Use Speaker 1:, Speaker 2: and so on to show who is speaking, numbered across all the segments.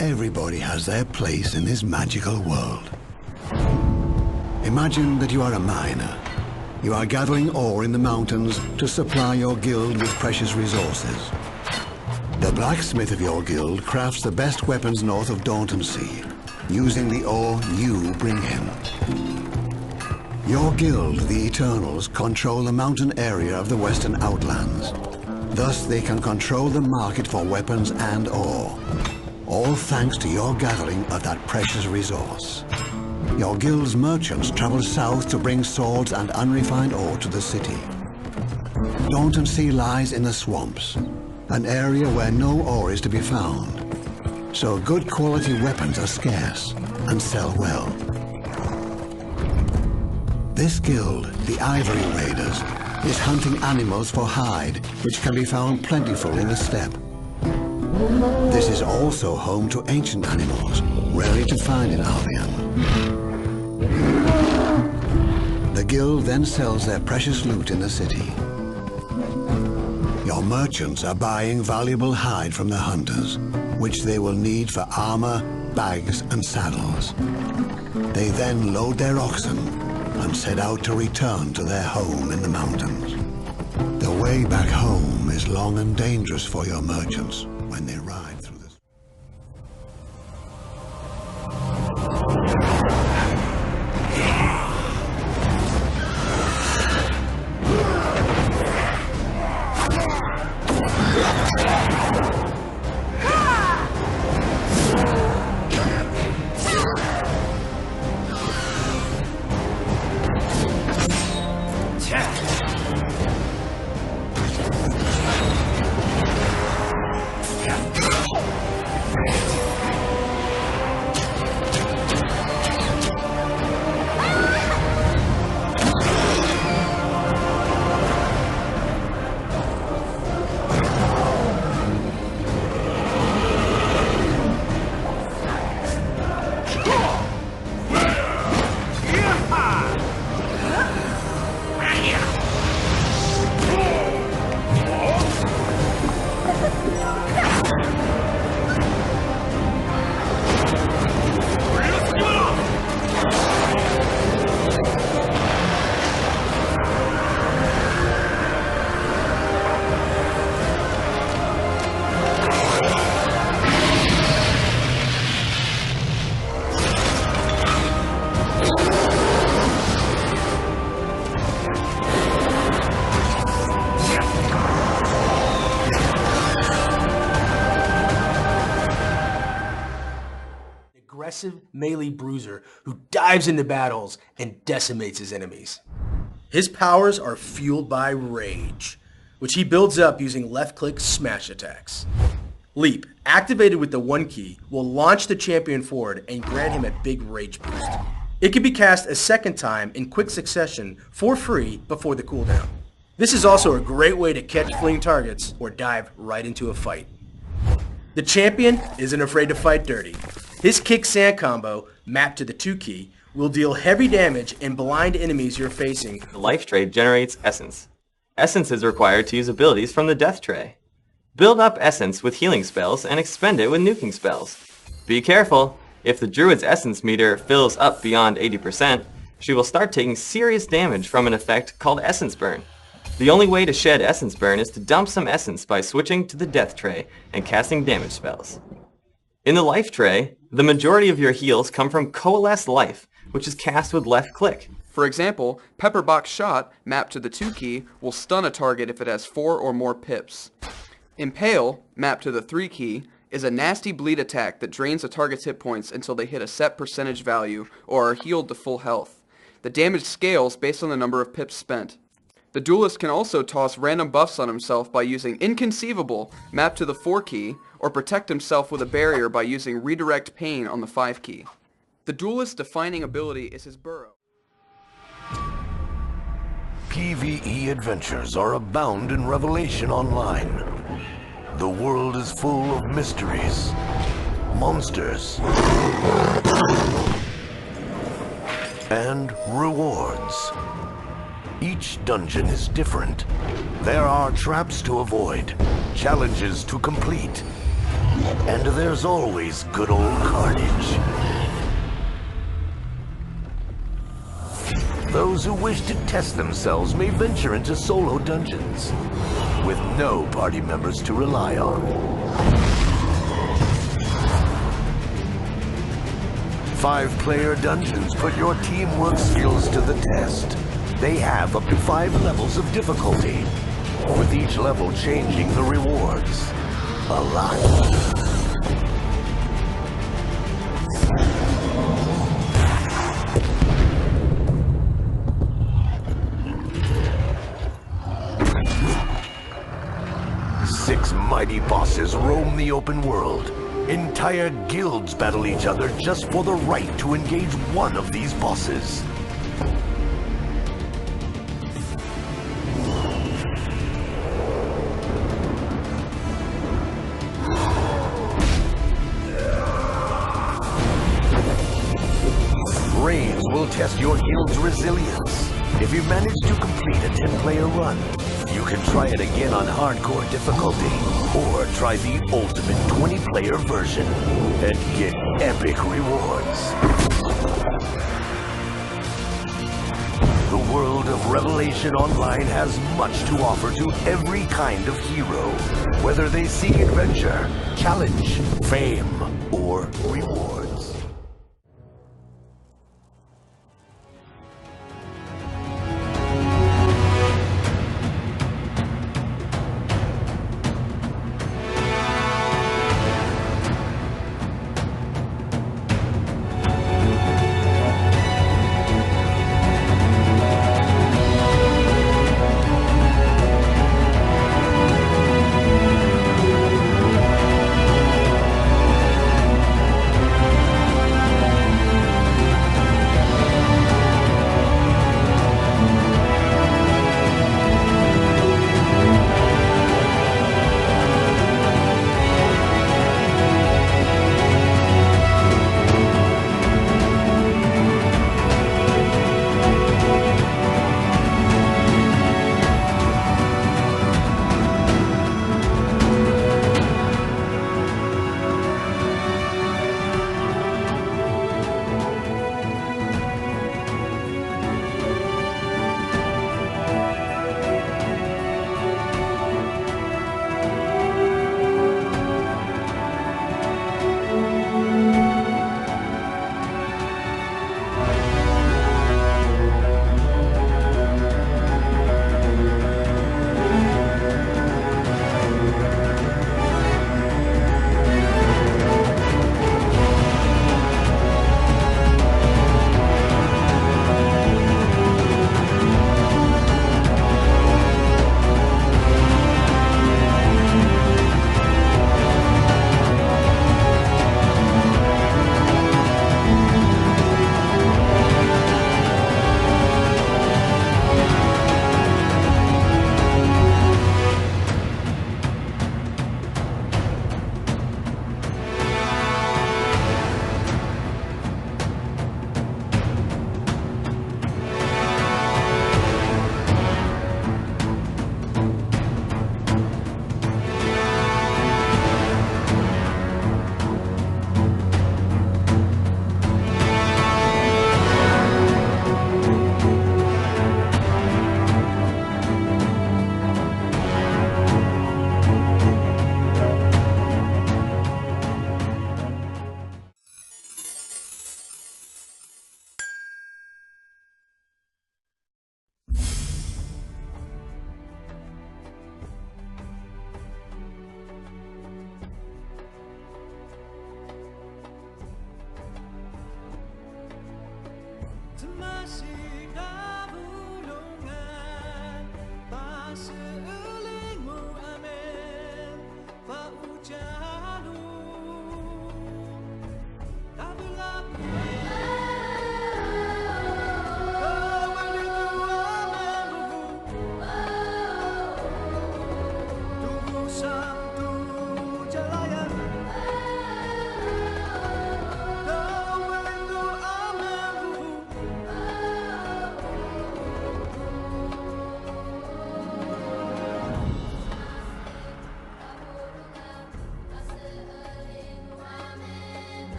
Speaker 1: Everybody has their place in this magical world. Imagine that you are a miner. You are gathering ore in the mountains to supply your guild with precious resources. The blacksmith of your guild crafts the best weapons north of Daunton Sea, using the ore you bring him. Your guild, the Eternals, control the mountain area of the Western Outlands. Thus, they can control the market for weapons and ore. All thanks to your gathering of that precious resource. Your guild's merchants travel south to bring swords and unrefined ore to the city. Daunton Sea lies in the swamps, an area where no ore is to be found. So good quality weapons are scarce and sell well. This guild, the Ivory Raiders, is hunting animals for hide, which can be found plentiful in the steppe. This is also home to ancient animals, rarely to find in Albion. The guild then sells their precious loot in the city. Your merchants are buying valuable hide from the hunters, which they will need for armor, bags, and saddles. They then load their oxen and set out to return to their home in the mountains. The way back home is long and dangerous for your merchants when they ride through this.
Speaker 2: Aggressive melee bruiser who dives into battles and decimates his enemies. His powers are fueled by rage, which he builds up using left-click smash attacks. Leap, activated with the 1 key, will launch the champion forward and grant him a big rage boost. It can be cast a second time in quick succession for free before the cooldown. This is also a great way to catch fleeing targets or dive right into a fight. The champion isn't afraid to fight dirty. His kick sand combo, mapped to the 2 key, will deal heavy damage and blind enemies you're facing.
Speaker 3: The life tray generates essence. Essence is required to use abilities from the death tray. Build up essence with healing spells and expend it with nuking spells. Be careful, if the druid's essence meter fills up beyond 80%, she will start taking serious damage from an effect called essence burn. The only way to shed essence burn is to dump some essence by switching to the death tray and casting damage spells. In the life tray, the majority of your heals come from Coalesce Life, which is cast with left click.
Speaker 4: For example, Pepperbox Shot, mapped to the 2 key, will stun a target if it has 4 or more pips. Impale, mapped to the 3 key, is a nasty bleed attack that drains a target's hit points until they hit a set percentage value or are healed to full health. The damage scales based on the number of pips spent. The duelist can also toss random buffs on himself by using Inconceivable, mapped to the 4 key, or protect himself with a barrier by using Redirect Pain on the 5 key. The duelist's defining ability is his burrow.
Speaker 5: PvE adventures are abound in Revelation Online. The world is full of mysteries, monsters, and rewards. Each dungeon is different. There are traps to avoid, challenges to complete, And there's always good old carnage. Those who wish to test themselves may venture into solo dungeons, with no party members to rely on. 5-player dungeons put your teamwork skills to the test. They have up to 5 levels of difficulty, with each level changing the rewards a lot. Six mighty bosses roam the open world. Entire guilds battle each other just for the right to engage one of these bosses. Raids will test your guild's resilience. If you manage to complete a 10-player run, you can try it again on hardcore difficulty, or try the ultimate 20-player version and get epic rewards. The world of Revelation Online has much to offer to every kind of hero, whether they seek adventure, challenge, fame, or rewards.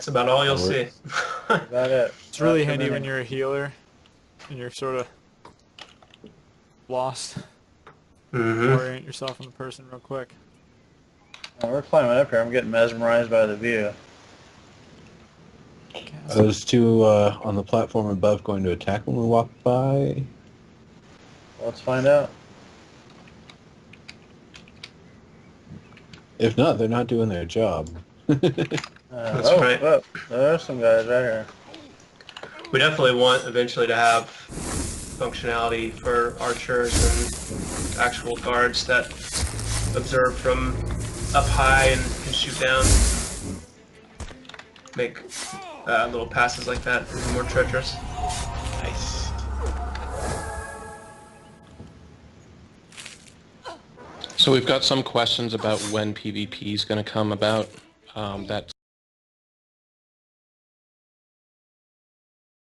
Speaker 6: about all you'll see.
Speaker 7: About it.
Speaker 8: It's really handy when you're a healer and you're sort of lost. Orient yourself on the person real quick.
Speaker 7: Oh, we're climbing up here. I'm getting mesmerized by the view.
Speaker 9: Are those two on the platform above going to attack when we walk by?
Speaker 7: Let's find out.
Speaker 9: If not, they're not doing their job.
Speaker 6: That's right.
Speaker 7: Oh, there are some guys right here.
Speaker 6: We definitely want eventually to have functionality for archers and actual guards that observe from up high and can shoot down. Make little passes like that even more treacherous.
Speaker 9: Nice.
Speaker 10: So we've got some questions about when PvP is going to come about. That's